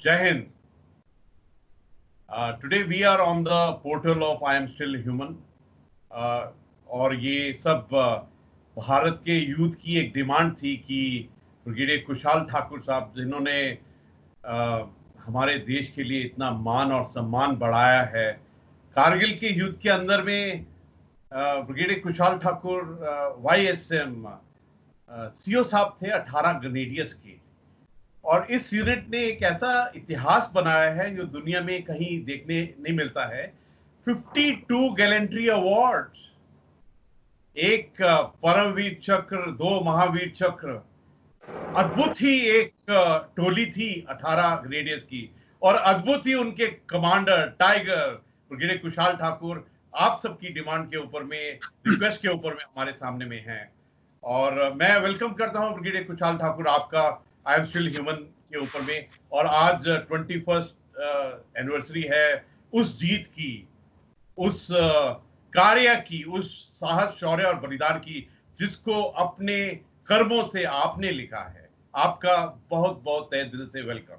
Jai Hind. Today we are on the portal of I am still human. और ये सब भारत के youth की एक डिमांड थी कि ब्रिगेडियर कुशाल ठाकुर साहब जिन्होंने हमारे देश के लिए इतना मान और सम्मान बढ़ाया है, कारगिल के युद्ध के अंदर में brigadier Kushal Thakur YSM CO साहब थे 18 ग्रेनेडियर्स के। और इस यूनिट ने एक ऐसा इतिहास बनाया है जो दुनिया में कहीं देखने नहीं मिलता है। 52 गैलेंट्री अवार्ड्स, एक परमवीर चक्र, 2 महावीर चक्र, अद्भुत ही एक टोली थी 18 ग्रेनेडियर्स की, और अद्भुत ही उनके commander tiger brigadier Kushal Thakur आप सबकी डिमांड के ऊपर में, रिक्वेस्ट के ऊपर में हमारे सामने में हैं। और मैं वेलकम करता हूं ब्रिगेडियर कुशाल ठाकुर आपका आई एम स्टिल ह्यूमन के ऊपर में। और आज 21st एनिवर्सरी है उस जीत की, उस कार्य की, उस साहस, शौर्य और बलिदान की जिसको अपने कर्मों से आपने लिखा है। आपका बहुत बहुत तहे दिल से वेलकम।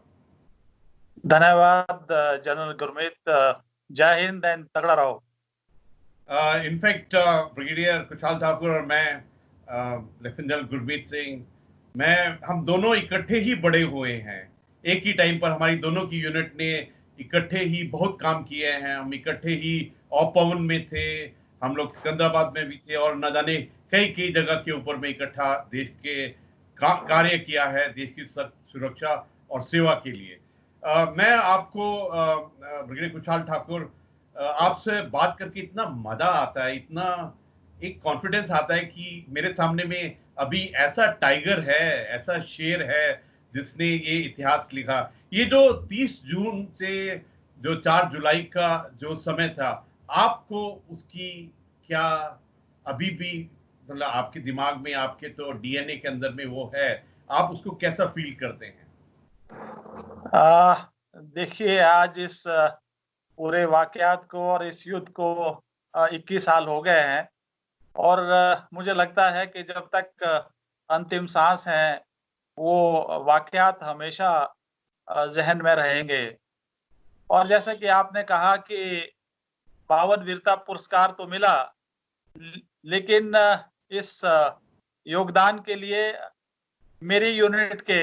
धन्यवाद जनरल गुरमीत। जय हिंद एंड तगड़ा रहो। इनफैक्ट ब्रिगेडियर कुशाल ठाकुर और मैं, लेफ्टिनेंट जनरल गुरमीत सिंह, हम दोनों इकट्ठे ही बड़े हुए हैं। एक ही टाइम पर हमारी दोनों की यूनिट ने इकट्ठे ही बहुत काम किए हैं। हम इकट्ठे ही ऑपवन में थे, हम लोग सिकंदराबाद में भी थे, और न जाने कई कई जगह के ऊपर में इकट्ठा देश के कार्य किया है, देश की सुरक्षा और सेवा के लिए। मैं आपको ब्रिगेडियर कुशाल ठाकुर, आपसे बात करके इतना मजा आता है, इतना एक कॉन्फिडेंस आता है कि मेरे सामने में अभी ऐसा टाइगर है, ऐसा शेर है जिसने ये इतिहास लिखा। ये जो 30 जून से जो 4 जुलाई का जो समय था, आपको उसकी क्या अभी भी, मतलब आपके दिमाग में, आपके तो डीएनए के अंदर में वो है, आप उसको कैसा फील करते हैं? देखिए, आज इस पूरे वाकयात को और इस युद्ध को 21 साल हो गए हैं, और मुझे लगता है कि जब तक अंतिम सांस है वो वाकयात हमेशा जहन में रहेंगे। और जैसे कि आपने कहा कि 52 वीरता पुरस्कार तो मिला, लेकिन इस योगदान के लिए मेरी यूनिट के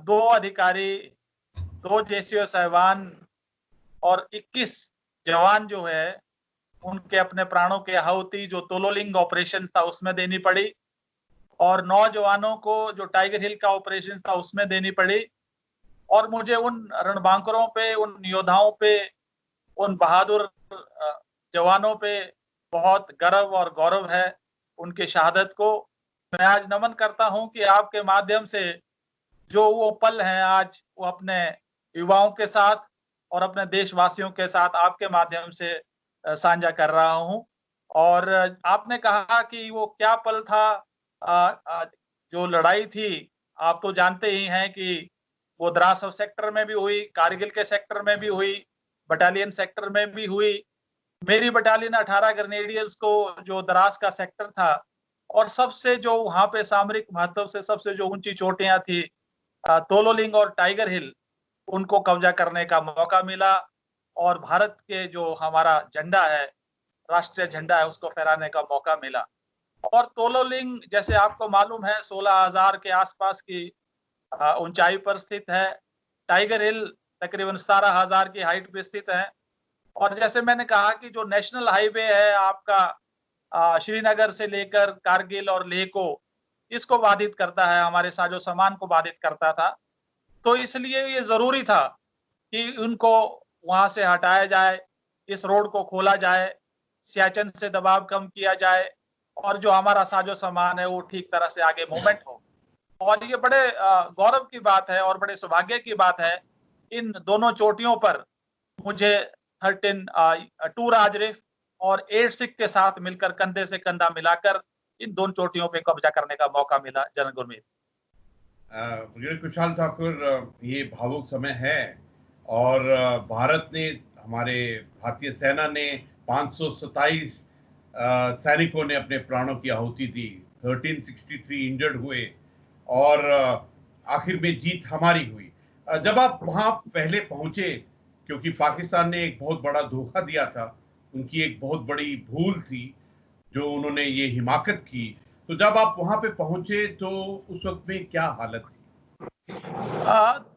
2 अधिकारी, 2 जेसीओ साहिबान और 21 जवान जो है उनके अपने प्राणों की आहुति जो तोलोलिंग ऑपरेशन था उसमें देनी पड़ी, और 9 जवानों को जो टाइगर हिल का ऑपरेशन था उसमें देनी पड़ी। और मुझे उन रणबांकुरों पे, उन योद्धाओं पे, उन बहादुर जवानों पे बहुत गर्व और गौरव है उनके शहादत को। मैं आज नमन करता हूं कि आपके माध्यम से जो वो पल हैं आज वो अपने युवाओं के साथ और अपने देशवासियों के साथ आपके माध्यम से साझा कर रहा हूं। और आपने कहा कि वो क्या पल था, जो लड़ाई थी, आप तो जानते ही हैं कि वो द्रास सेक्टर में भी हुई, कारगिल के सेक्टर में भी हुई, बटालियन सेक्टर में भी हुई। मेरी बटालियन 18 ग्रेनेडियर्स को जो द्रास का सेक्टर था, और सबसे जो वहां पे सामरिक महत्व से सबसे जो ऊंची चोटियां थी, तोलोलिंग और टाइगर हिल, उनको कब्जा करने का मौका मिला, और भारत के जो हमारा झंडा है, राष्ट्रीय झंडा है, उसको फहराने का मौका मिला। और तोलोलिंग, जैसे आपको मालूम है, 16,000 के आसपास की ऊंचाई पर स्थित है। टाइगर हिल तकरीबन 17,000 की हाइट पे स्थित है। और जैसे मैंने कहा कि जो नेशनल हाईवे है आपका श्रीनगर से लेकर कारगिल और लेह को, इसको बाधित करता है, हमारे साजो सामान को बाधित करता था। तो इसलिए ये जरूरी था कि उनको वहां से हटाया जाए, इस रोड को खोला जाए, सियाचिन से दबाव कम किया जाए, और जो हमारा साजो सामान है वो ठीक तरह से आगे मूवमेंट हो। और ये बड़े गौरव की बात है और बड़े सौभाग्य की बात है, इन दोनों चोटियों पर मुझे 2 राजरिफ और 8 सिख के साथ मिलकर कंधे से कंधा मिलाकर इन दोनों चोटियों पे कब्जा करने का मौका मिला। जनरल गुरमीत, ब्रिगेडियर कुशाल ठाकुर, ये भावुक समय है, और भारत ने, हमारे भारतीय सेना ने 527 सैनिकों ने अपने प्राणों की आहुति दी, 1363 इंजर्ड हुए, और आखिर में जीत हमारी हुई। जब आप वहां पहले पहुंचे, क्योंकि पाकिस्तान ने एक बहुत बड़ा धोखा दिया था, उनकी एक बहुत बड़ी भूल थी जो उन्होंने ये हिमाकत की, तो जब आप वहां पे पहुंचे तो उस वक्त में क्या हालत थी?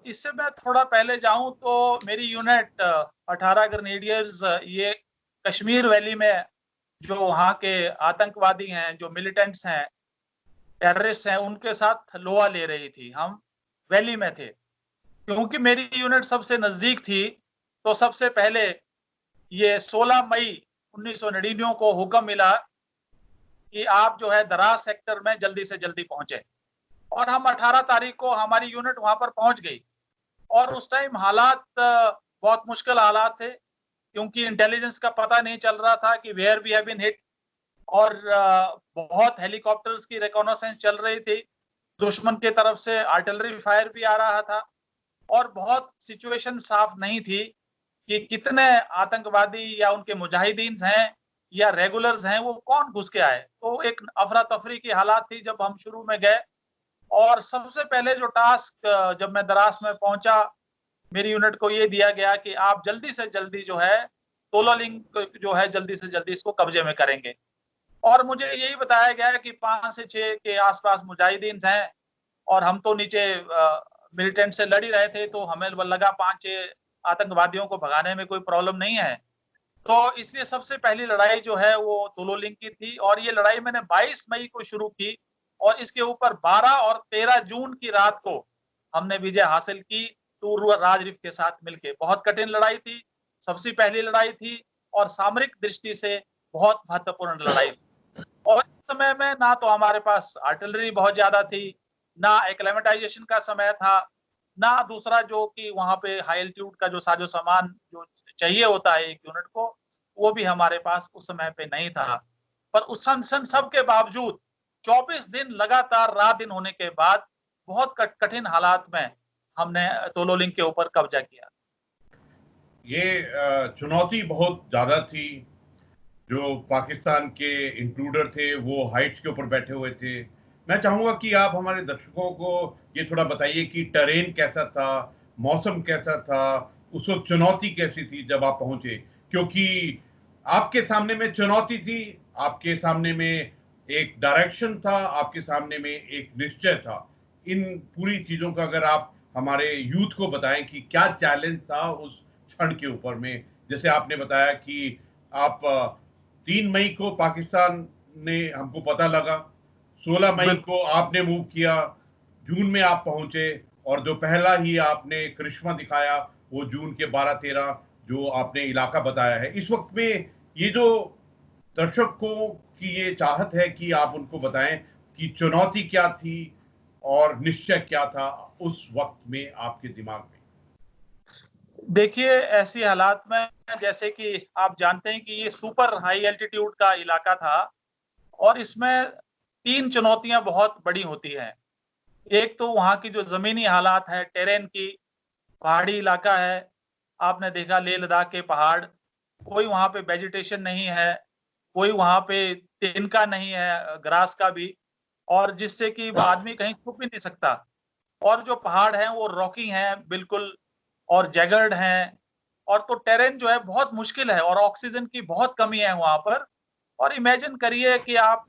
इससे मैं थोड़ा पहले जाऊं तो मेरी यूनिट 18 ग्रेनेडियर्स ये कश्मीर वैली में जो वहाँ के आतंकवादी हैं, जो मिलिटेंट्स हैं, टेररिस्ट हैं, उनके साथ लोहा ले रही थी। हम वैली में थे। क्योंकि मेरी यूनिट सबसे नजदीक थी, तो सबसे पहले ये 16 मई 1999 को हुक्म मिला कि आप जो है दराज सेक्टर में जल्दी से जल्दी पहुंचे। और हम 18 तारीख को हमारी यूनिट वहां पर पहुंच गई। और उस टाइम हालात बहुत मुश्किल हालात थे, क्योंकि इंटेलिजेंस का पता नहीं चल रहा था कि where we have been hit. और बहुत हेलीकॉप्टर्स की रिकॉनेसेंस चल रही थी, दुश्मन की तरफ से आर्टिलरी फायर भी आ रहा था, और बहुत सिचुएशन साफ नहीं थी कि कितने आतंकवादी या उनके मुजाहिदीन हैं या रेगुलर्स हैं, वो कौन घुस के आए। तो एक अफरा तफरी की हालात थी जब हम शुरू में गए। और सबसे पहले जो टास्क जब मैं दरास में पहुंचा, मेरी यूनिट को ये दिया गया कि आप जल्दी से जल्दी जो है तोलोलिंग जो है जल्दी से जल्दी इसको कब्जे में करेंगे। और मुझे यही बताया गया है कि 5 से 6 के आसपास मुजाहिदीन हैं, और हम तो नीचे मिलिटेंट से लड़ ही रहे थे, तो हमें लगा 5-6 आतंकवादियों को भगाने में कोई प्रॉब्लम नहीं है। तो इसलिए सबसे पहली लड़ाई जो है वो तोलोलिंग की थी, और ये लड़ाई मैंने 22 मई को शुरू की, और इसके ऊपर 12 और 13 जून की रात को हमने विजय हासिल की टूर राजरीफ के साथ मिलकर। बहुत कठिन लड़ाई थी, सबसे पहली लड़ाई थी, और सामरिक दृष्टि से बहुत महत्वपूर्ण लड़ाई थी। और इस समय में ना तो हमारे पास आर्टिलरी बहुत ज्यादा थी, ना एक्लेमेटाइजेशन का समय था, ना दूसरा जो कि वहां पे हाई एल्टीट्यूड का जो साजो सामान जो चाहिए होता है एक यूनिट को, वो भी हमारे पास उस समय पे नहीं था। पर उस सब के बावजूद 24 दिन लगातार रात दिन होने के बाद बहुत कठिन हालात में हमने तोलोलिंग के ऊपर कब्जा किया। ये चुनौती बहुत ज्यादा थी। जो पाकिस्तान के इंट्रूडर थे वो हाइट्स के ऊपर बैठे हुए थे। मैं चाहूंगा कि आप हमारे दर्शकों को ये थोड़ा बताइए कि टेरेन कैसा था, मौसम कैसा था, उस वक्त चुनौती कैसी थी जब आप पहुंचे, क्योंकि आपके सामने में चुनौती थी, आपके सामने में एक डायरेक्शन था, आपके सामने में एक निश्चय था। इन पूरी चीजों का अगर आप हमारे यूथ को बताएं कि क्या चैलेंज था उस क्षण के ऊपर में। जैसे आपने बताया कि आप 3 मई को पाकिस्तान ने हमको पता लगा, 16 मई बिल्कुल। को आपने मूव किया, जून में आप पहुंचे, और जो पहला ही आपने करिश्मा दिखाया वो जून के 12-13 जो आपने इलाका बताया है। इस वक्त में ये जो दर्शकों की ये चाहत है कि आप उनको बताएं कि चुनौती क्या थी और निश्चय क्या था उस वक्त में आपके दिमाग में। देखिए, ऐसी हालात में जैसे कि आप जानते हैं कि ये सुपर हाई एल्टीट्यूड का इलाका था, और इसमें 3 चुनौतियां बहुत बड़ी होती हैं। एक तो वहां की जो जमीनी हालात है, टेरेन की, पहाड़ी इलाका है। आपने देखा लेह लद्दाख के पहाड़, कोई वहां पे वेजिटेशन नहीं है, कोई वहां पे तिनका नहीं है, ग्रास का भी, और जिससे कि आदमी कहीं छुप भी नहीं सकता। और जो पहाड़ हैं वो रॉकी हैं बिल्कुल, और जैगर्ड हैं, और तो टेरेन जो है बहुत मुश्किल है, और ऑक्सीजन की बहुत कमी है वहां पर। और इमेजिन करिए कि आप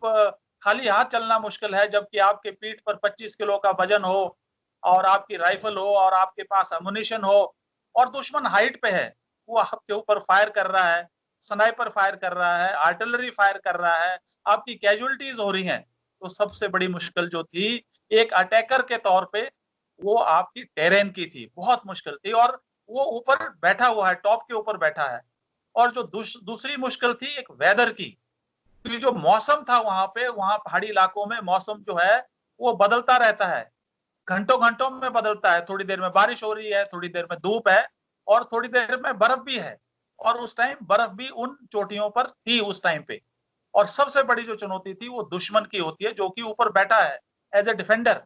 खाली हाथ चलना मुश्किल है, जबकि आपके पीठ पर 25 किलो का वजन हो, और आपकी राइफल हो, और आपके पास अम्युनिशन हो, और दुश्मन हाइट पे है, वो आपके ऊपर फायर कर रहा है, स्नाइपर फायर कर रहा है, आर्टिलरी फायर कर रहा है, आपकी कैजुअलिटीज हो रही हैं। तो सबसे बड़ी मुश्किल जो थी एक अटैकर के तौर पे, वो आपकी टेरेन की थी, बहुत मुश्किल थी। और वो ऊपर बैठा हुआ है, टॉप के ऊपर बैठा है। और जो दूसरी मुश्किल थी एक वेदर की, क्योंकि जो मौसम था वहां पे, वहां पहाड़ी इलाकों में मौसम जो है वो बदलता रहता है, घंटों घंटों में बदलता है। थोड़ी देर में बारिश हो रही है, थोड़ी देर में धूप है, और थोड़ी देर में बर्फ भी है। और उस टाइम बर्फ भी उन चोटियों पर थी उस टाइम पे। और सबसे बड़ी जो चुनौती थी वो दुश्मन की होती है, जो कि ऊपर बैठा है एज ए डिफेंडर,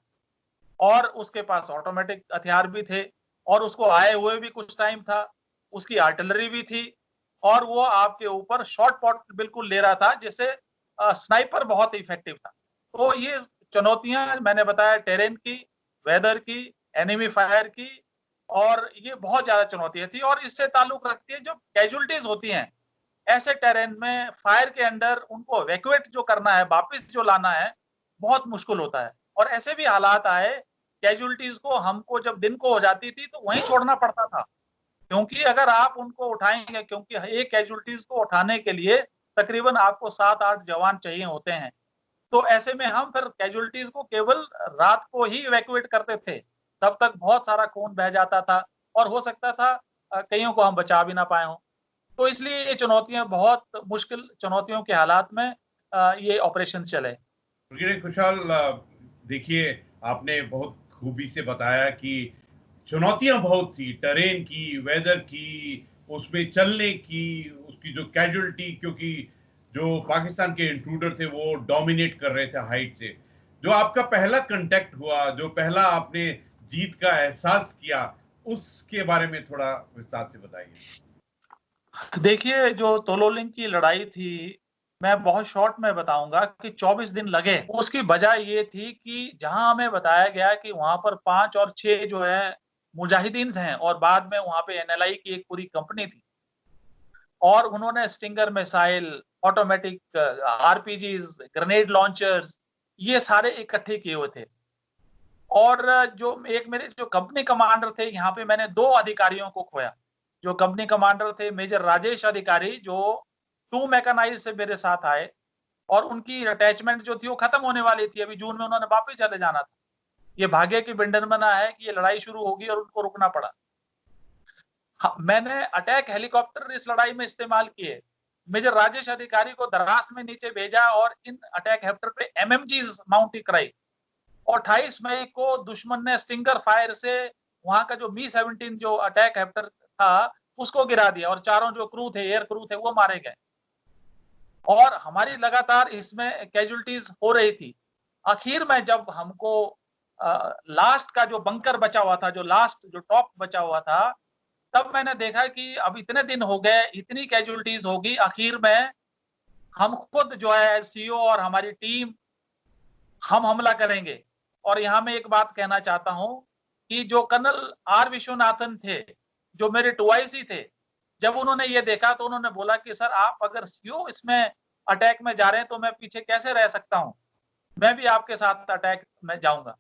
और उसके पास ऑटोमेटिक हथियार भी थे, और उसको आए हुए भी कुछ टाइम था, उसकी आर्टिलरी भी थी, और वो आपके ऊपर शॉर्ट पॉट बिल्कुल ले रहा था, जिससे स्नाइपर बहुत इफेक्टिव था। तो ये चुनौतियां मैंने बताया टेरेन की, वेदर की, एनिमी फायर की, और ये बहुत ज्यादा चुनौतियां थी और इससे ताल्लुक रखती है जो कैजुअलिटीज होती हैं ऐसे टेरेन में फायर के अंडर उनको इवैक्यूएट जो करना है, वापस जो लाना है, बहुत मुश्किल होता है। और ऐसे भी हालात आए, कैजुअलिटीज को हमको जब दिन को हो जाती थी तो वहीं छोड़ना पड़ता था, क्योंकि अगर आप उनको उठाएंगे, क्योंकि एक कैजुअलिटीज को उठाने के लिए तकरीबन आपको 7-8 जवान चाहिए होते हैं। तो ऐसे में हम फिर कैजुअलिटीज को केवल रात को ही इवैक्यूएट करते थे, तब तक बहुत सारा खून बह जाता था और हो सकता था कईयों को हम बचा भी ना पाए हों। तो इसलिए ये चुनौतियां, बहुत मुश्किल चुनौतियों के हालात में ये ऑपरेशन चले। ब्रिगेडियर खुशहाल, देखिए, आपने बहुत खूबी से बताया कि चुनौतियां बहुत थी, टेरेन की, वेदर की, उसमें चलने की, उसकी जो कैजुअलिटी, क्योंकि जो पाकिस्तान के इंट्रूडर थे वो डोमिनेट कर रहे थे हाइट से। जो आपका पहला कांटेक्ट हुआ, जो पहला आपने जीत का एहसास किया, उसके बारे में थोड़ा विस्तार से बताइए। देखिए, जो तोलोलिंग की लड़ाई थी, मैं बहुत शॉर्ट में बताऊंगा कि 24 दिन लगे। उसकी वजह ये थी कि जहां हमें बताया गया कि वहां पर 5 और 6 जो है मुजाहिदीन हैं और बाद में वहां पे एनएलआई की एक पूरी कंपनी थी और उन्होंने stinger missile, automatic RPGs, grenade launchers, ये सारे इकट्ठे किए हुए थे। और जो एक मेरे जो कंपनी कमांडर थे, यहाँ पे मैंने 2 अधिकारियों को खोया। जो कंपनी कमांडर थे मेजर राजेश अधिकारी, जो 2 मैकेनाइज से मेरे साथ आए और उनकी अटैचमेंट जो थी वो खत्म होने वाली थी, अभी जून में उन्होंने वापस चले जाना था। ये भाग्य की विडंबना है कि ये लड़ाई शुरू होगी और उनको रुकना पड़ा। हाँ, मैंने अटैक हेलीकॉप्टर इस लड़ाई में इस्तेमाल किए। मेजर राजेश अधिकारी को द्रास में नीचे भेजा और इन अटैक हेलीकॉप्टर पे एमएमजीज माउंट कराई और 28 मई को दुश्मन ने स्टिंगर फायर से वहां का जो मी-17 जो अटैक हेलीकॉप्टर था उसको गिरा दिया और चारों जो क्रू थे, एयर क्रू थे, वो मारे गए। और हमारी लगातार इसमें कैजुअलिटीज हो रही थी। आखिर में जब हमको लास्ट का जो बंकर बचा हुआ था, जो लास्ट जो टॉप बचा हुआ था, तब मैंने देखा कि अब इतने दिन हो गए, इतनी कैजुअलिटीज होगी, आखिर में हम खुद जो है सीईओ और हमारी टीम हम हमला करेंगे। और यहाँ मैं एक बात कहना चाहता हूं कि जो कर्नल आर विश्वनाथन थे, जो मेरे 2IC थे, जब उन्होंने ये देखा तो उन्होंने बोला कि सर, आप अगर सीईओ इसमें अटैक में जा रहे हैं तो मैं पीछे कैसे रह सकता हूं, मैं भी आपके साथ अटैक में जाऊंगा।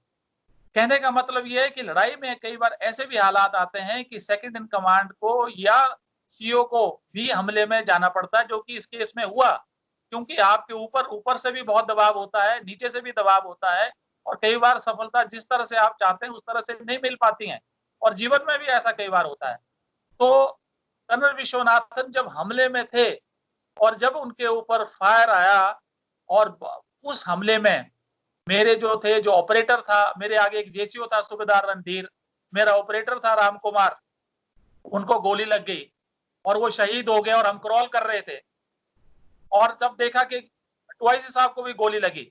कहने का मतलब ये है कि लड़ाई में कई बार ऐसे भी हालात आते हैं कि सेकंड इन कमांड को या सीईओ को भी हमले में जाना पड़ता है, जो कि इस केस में हुआ, क्योंकि आपके ऊपर ऊपर से भी बहुत दबाव होता है, नीचे से भी दबाव होता है और कई बार सफलता जिस तरह से आप चाहते हैं उस तरह से नहीं मिल पाती है और जीवन में भी ऐसा कई बार होता है। तो कर्नल विश्वनाथन जब हमले में थे और जब उनके ऊपर फायर आया और उस हमले में मेरे जो थे, जो ऑपरेटर था, मेरे आगे एक जेसीओ था सूबेदार रणधीर, मेरा ऑपरेटर था राम कुमार, उनको गोली लग गई और वो शहीद हो गए और हम क्रॉल कर रहे थे। और जब देखा कि 2IC साहब को भी गोली लगी,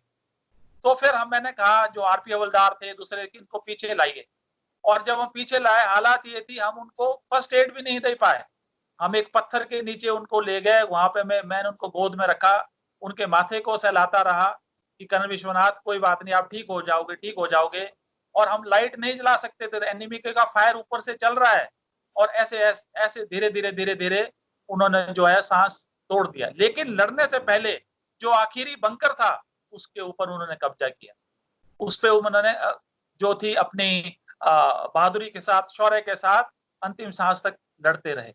तो फिर मैंने कहा जो आरपी हवलदार थे दूसरे, इनको पीछे लाइए। और जब हम पीछे लाए, हालात ये थी हम उनको फर्स्ट एड भी नहीं दे पाए। हम एक पत्थर के नीचे उनको ले गए, वहां पे मैंने उनको गोद में रखा, उनके माथे को सहलाता रहा कि कर्नल विश्वनाथ, कोई बात नहीं, आप ठीक हो जाओगे, ठीक हो जाओगे। और हम लाइट नहीं जला सकते थे, एनिमी का फायर ऊपर से चल रहा है और ऐसे ऐसे, ऐसे धीरे धीरे धीरे धीरे उन्होंने जो है सांस तोड़ दिया। लेकिन लड़ने से पहले जो आखिरी बंकर था उसके ऊपर उन्होंने कब्जा किया। उस पे उन्होंने जो थी अपनी बहादुरी के साथ, शौर्य के साथ अंतिम सांस तक लड़ते रहे।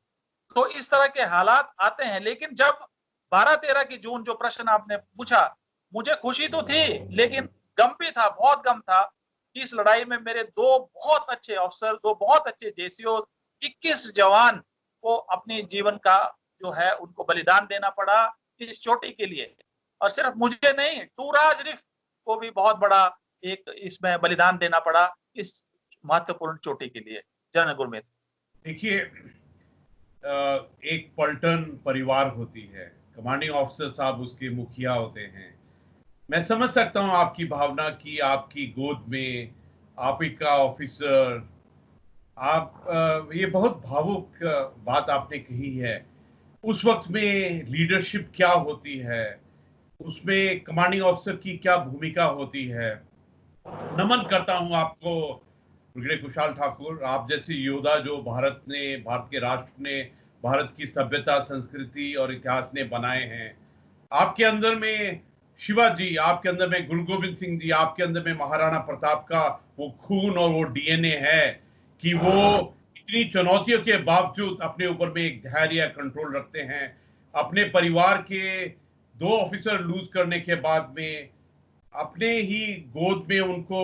तो इस तरह के हालात आते हैं। लेकिन जब 12-13 की जून, जो प्रश्न आपने पूछा, मुझे खुशी तो थी लेकिन गम भी था, बहुत गम था कि इस लड़ाई में मेरे 2 बहुत अच्छे अफसर, 2 बहुत अच्छे जेसीओ, 21 जवान को अपने जीवन का जो है उनको बलिदान देना पड़ा इस चोटी के लिए। और सिर्फ मुझे नहीं, टूराज रिफ को भी बहुत बड़ा एक इसमें बलिदान देना पड़ा इस महत्वपूर्ण चोटी के लिए। जनरल गुरमीत, देखिए, एक पलटन परिवार होती है, कमांडिंग ऑफिसर साहब उसके मुखिया होते हैं। मैं समझ सकता हूं आपकी भावना की, आपकी गोद में आप ही का ऑफिसर, आप ये बहुत भावुक बात आपने कही है। उस वक्त में लीडरशिप क्या होती है, उसमें कमांडिंग ऑफिसर की क्या भूमिका होती है। नमन करता हूं आपको, ब्रिगेडियर कुशाल ठाकुर, आप जैसे योद्धा जो भारत के राष्ट्र ने, भारत की सभ्यता, संस्कृति और इतिहास ने बनाए हैं, आपके अंदर में शिवाजी, आपके अंदर में गुरु गोविंद सिंह जी, आपके अंदर में महाराणा प्रताप का वो खून और वो डीएनए है कि वो इतनी चुनौतियों के बावजूद अपने ऊपर में एक धैर्य, कंट्रोल रखते हैं। अपने परिवार के 2 ऑफिसर लूज करने के बाद में अपने ही गोद में उनको,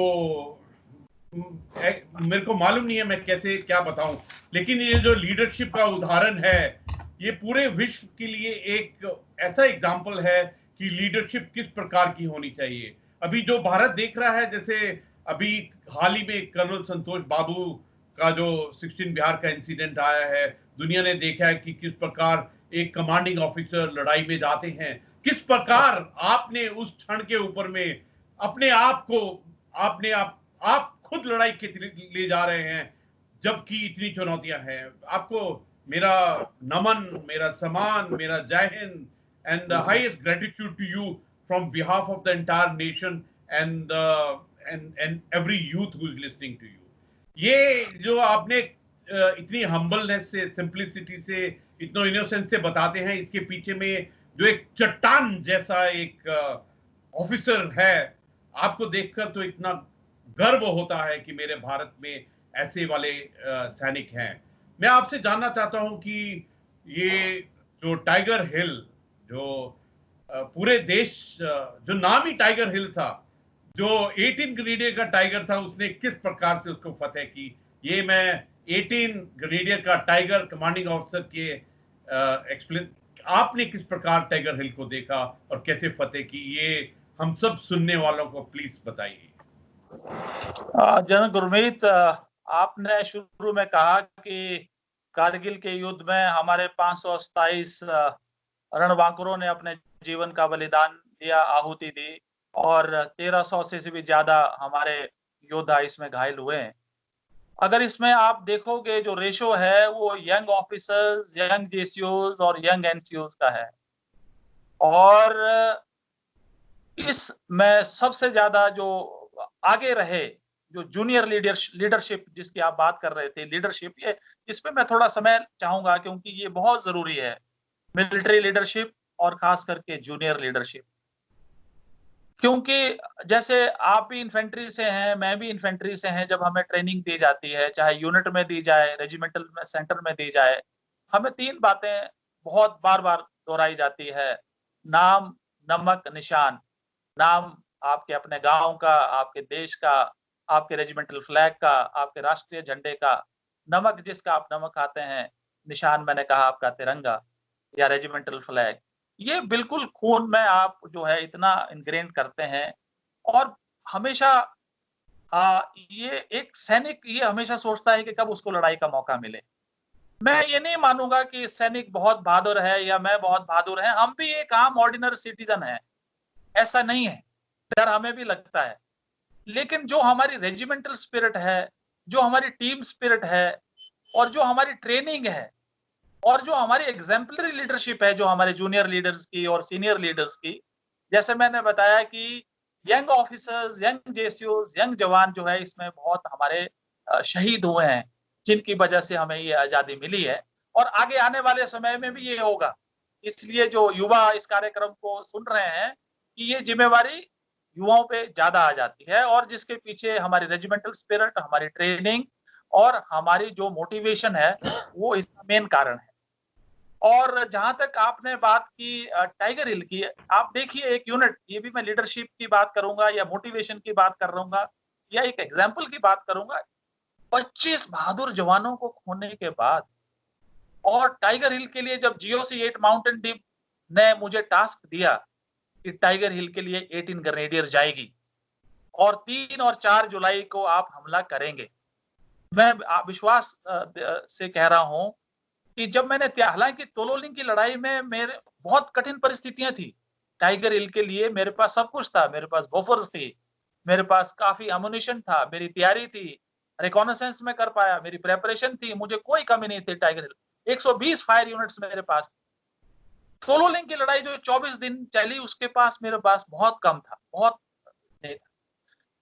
मेरे को मालूम नहीं है मैं कैसे क्या बताऊं, लेकिन ये जो लीडरशिप का उदाहरण है, ये पूरे विश्व के लिए एक ऐसा एग्जाम्पल है कि लीडरशिप किस प्रकार की होनी चाहिए। अभी जो भारत देख रहा है, जैसे अभी हाल ही में कर्नल संतोष बाबू का जो 16 बिहार का इंसिडेंट आया है, दुनिया ने देखा है कि किस प्रकार एक कमांडिंग ऑफिसर लड़ाई में जाते हैं, किस प्रकार आपने उस क्षण के ऊपर में अपने आप को, आपने आप खुद लड़ाई के ले जा रहे हैं जबकि इतनी चुनौतियां हैं। आपको मेरा नमन, मेरा सम्मान, मेरा Jai Hind and the highest gratitude to you from behalf of the entire nation and and every youth who is listening to you. ये जो आपने इतनी हम्बलनेस से, सिंप्लिसिटी से, इतना इनोसेंस से बताते हैं, इसके पीछे में जो एक चट्टान जैसा एक ऑफिसर है, आपको देखकर तो इतना गर्व होता है कि मेरे भारत में ऐसे वाले सैनिक हैं। मैं आपसे जानना चाहता हूं कि ये जो टाइगर हिल, जो पूरे देश, जो नाम ही टाइगर हिल था, जो 18 ग्रेनेडियर का टाइगर था, उसने किस प्रकार से उसको फतेह की, ये मैं 18 ग्रेनेडियर का टाइगर कमांडिंग ऑफिसर के एक्सप्लेन, आपने किस प्रकार टाइगर हिल को देखा और कैसे फतेह की, ये हम सब सुनने वालों को प्लीज बताइए। जनरल गुरमीत, आपने शुरू में कहा कि कारगिल के युद्ध में हमारे 527 रणबांकुरों ने अपने जीवन का बलिदान दिया, आहुति दी, और 1300 से भी ज्यादा हमारे योद्धा इसमें घायल हुए हैं। अगर इसमें आप देखोगे जो रेशो है वो यंग ऑफिसर्स, यंग जेसीओज और यंग एनसीओज का है, और इसमें सबसे ज्यादा जो आगे रहे, जो जूनियर लीडरशिप जिसकी आप बात कर रहे थे, लीडरशिप, ये इसमें मैं थोड़ा समय चाहूंगा क्योंकि ये बहुत जरूरी है, मिलिट्री लीडरशिप और खास करके जूनियर लीडरशिप। क्योंकि जैसे आप भी इन्फेंट्री से हैं, मैं भी इन्फेंट्री से हैं, जब हमें ट्रेनिंग दी जाती है, चाहे यूनिट में दी जाए, रेजिमेंटल में, सेंटर में दी जाए, हमें 3 बातें बहुत बार बार दोहराई जाती है: नाम, नमक, निशान। नाम आपके अपने गांव का, आपके देश का, आपके रेजिमेंटल फ्लैग का, आपके राष्ट्रीय झंडे का। नमक जिसका आप नमक खाते हैं। निशान मैंने कहा आपका तिरंगा या रेजिमेंटल फ्लैग। ये बिल्कुल खून में आप जो है इतना इनग्रेन करते हैं, और हमेशा ये एक सैनिक ये हमेशा सोचता है कि कब उसको लड़ाई का मौका मिले। मैं ये नहीं मानूंगा कि सैनिक बहुत बहादुर है या मैं बहुत बहादुर है, हम भी एक आम ऑर्डिनरी सिटीजन है, ऐसा नहीं है, डर हमें भी लगता है। लेकिन जो हमारी रेजिमेंटल स्पिरिट है, जो हमारी टीम स्पिरिट है, और जो हमारी ट्रेनिंग है, और जो हमारी एग्जाम्पलरी लीडरशिप है, जो हमारे जूनियर लीडर्स की और सीनियर लीडर्स की, जैसे मैंने बताया कि यंग ऑफिसर्स, यंग जेसीओज, यंग जवान जो है, इसमें बहुत हमारे शहीद हुए हैं, जिनकी वजह से हमें ये आजादी मिली है, और आगे आने वाले समय में भी ये होगा। इसलिए जो युवा इस कार्यक्रम को सुन रहे हैं, कि ये जिम्मेवारी युवाओं पे ज्यादा आ जाती है, और जिसके पीछे हमारी रेजिमेंटल स्पिरिट, हमारी ट्रेनिंग और हमारी जो मोटिवेशन है, वो इसका मेन कारण है। और जहां तक आपने बात की टाइगर हिल की, आप देखिए एक यूनिट, ये भी मैं लीडरशिप की बात करूंगा या मोटिवेशन की बात कर रहूंगा या एक एग्जाम्पल की बात करूंगा। 25 बहादुर जवानों को खोने के बाद, और टाइगर हिल के लिए जब जीओसी 8 माउंटेन टीम ने मुझे टास्क दिया कि टाइगर हिल के लिए 18 ग्रेनेडियर जाएगी और 3 और 4 जुलाई को आप हमला करेंगे, मैं विश्वास से कह रहा हूं कि जब मैंने हालांकि तोलोलिंग की लड़ाई में मेरे बहुत कठिन परिस्थितियां थी, टाइगर हिल के लिए मेरे पास सब कुछ था, मेरे पास बोफर्स थी, मेरे पास काफी अम्युनिशन था, मेरी तैयारी थी, रिकॉनेसेंस में कर पाया, मेरी प्रेपरेशन थी, मुझे कोई कमी नहीं थी। टाइगर हिल 120 फायर यूनिट्स मेरे पास। तोलोलिंग की लड़ाई जो 24 दिन चली, उसके पास मेरे पास बहुत कम था, बहुत नहीं था।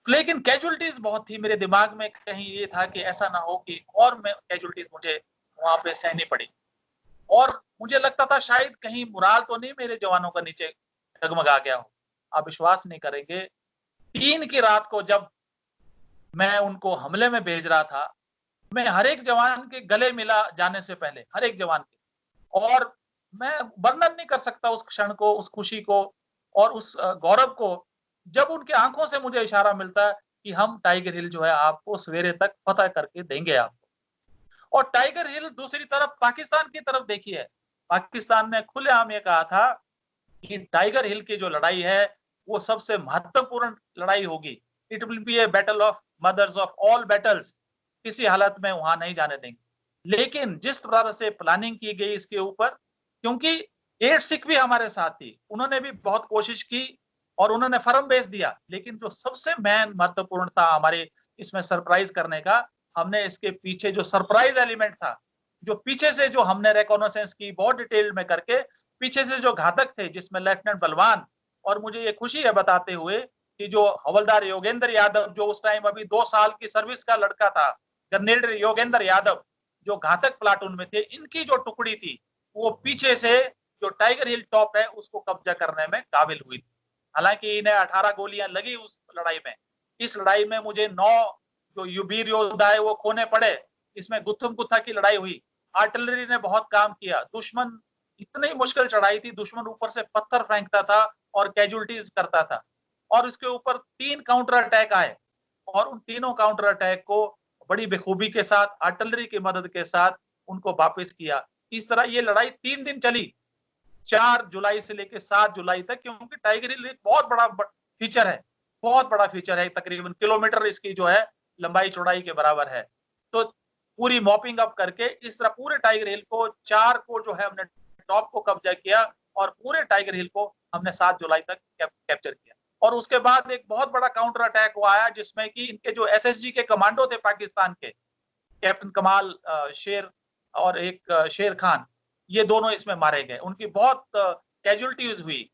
लेकिन कैजुअलिटीज बहुत थी। मेरे दिमाग में कहीं ये था कि ऐसा ना हो कि और मैं कैजुअलिटीज मुझे वहां पे सहनी पड़ी। और मुझे लगता था शायद कहीं मुराल तो नहीं मेरे जवानों का नीचे डगमगा गया हो। आप विश्वास नहीं करेंगे, 3 की रात को जब मैं उनको हमले में भेज रहा था, मैं हर एक जवान के गले मिला जाने से पहले, हर एक जवान के। और मैं वर्णन नहीं कर सकता उस क्षण को, उस खुशी को और उस गौरव को, जब उनकी आंखों से मुझे इशारा मिलता है कि हम टाइगर हिल जो है आपको सवेरे तक फतह करके देंगे आपको। और टाइगर हिल दूसरी तरफ पाकिस्तान की तरफ देखिए, पाकिस्तान ने खुलेआम ये कहा था कि टाइगर हिल की जो लड़ाई है वो सबसे महत्वपूर्ण लड़ाई होगी। It will be a battle of mothers of all battles, किसी हालत में वहां नहीं जाने देंगे। लेकिन जिस तरह से प्लानिंग की गई इसके ऊपर, क्योंकि 8 सिख भी हमारे साथ थी, उन्होंने भी बहुत कोशिश की और उन्होंने फर्म बेस दिया। लेकिन जो सबसे मेन महत्वपूर्ण था हमारे इसमें सरप्राइज करने का, हमने इसके पीछे जो सरप्राइज एलिमेंट था, जो पीछे से जो हमने रिकॉग्निसेंस की बहुत डिटेल में करके, पीछे से जो घातक थे जिसमें लेफ्टिनेंट बलवान, और मुझे ये खुशी है बताते हुए कि जो हवलदार योगेंद्र यादव जो उस टाइम अभी 2 साल की सर्विस का लड़का था, कर्नल योगेंद्र यादव जो घातक प्लाटून में थे, इनकी जो टुकड़ी थी वो पीछे से जो टाइगर हिल टॉप है उसको कब्जा करने में काबिल हुई थी। हालांकि इन्हें 18 गोलियां लगी उस लड़ाई में। इस लड़ाई में मुझे 9 जो वीर योद्धा है वो खोने पड़े। इसमें गुत्थम गुत्था की लड़ाई हुई, आर्टिलरी ने बहुत काम किया, दुश्मन इतनी मुश्किल चढ़ाई थी, दुश्मन ऊपर से पत्थर फेंकता था और कैजुअलिटीज करता था। और इसके ऊपर 3 काउंटर अटैक आए और उन तीनों काउंटर अटैक को बड़ी बेखूबी के साथ आर्टिलरी की मदद के साथ उनको वापस किया। इस तरह ये लड़ाई 3 दिन चली, 4 जुलाई से लेकर 7 जुलाई तक, क्योंकि टाइगर हिल एक बहुत बड़ा फीचर है, बहुत बड़ा फीचर है, तकरीबन किलोमीटर इसकी जो है लंबाई चौड़ाई के बराबर है। तो पूरी मॉपिंग अप करके इस तरह पूरे टाइगर हिल को 4 को जो है हमने टॉप को कब्जा किया और पूरे टाइगर हिल को हमने 7 जुलाई तक कैप्चर किया। और उसके बाद एक बहुत बड़ा काउंटर अटैक हुआ है जिसमें कि इनके जो एसएसजी के कमांडो थे पाकिस्तान के, कैप्टन कमाल शेर और एक शेर खान, ये दोनों इसमें मारे गए। उनकी बहुत कैजुअलिटीज हुई,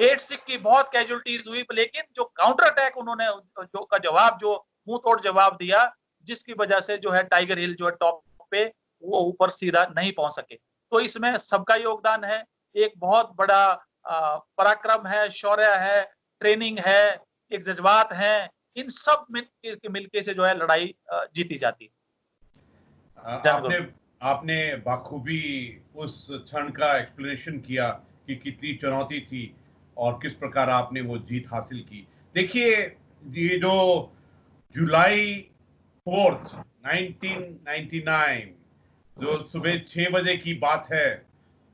8 सिख की बहुत कैजुअलिटीज हुई, लेकिन जो काउंटर अटैक उन्होंने जो का जवाब, जो मुंह तोड़ जवाब दिया, जिसकी वजह से जो है टाइगर हिल जो है टॉप पे वो ऊपर सीधा नहीं पहुंच सके। तो इसमें सबका योगदान है, एक बहुत बड़ा पराक्रम है, शौर्य है, ट्रेनिंग है, एक जज्बात है, इन सब मिलके से जो है लड़ाई जीती जाती है। आपने आपने बाखूबी उस क्षण का एक्सप्लेनेशन किया कि कितनी चुनौती थी और किस प्रकार आपने वो जीत हासिल की। देखिए, ये जो जुलाई 4, 1999 जो सुबह 6 बजे की बात है,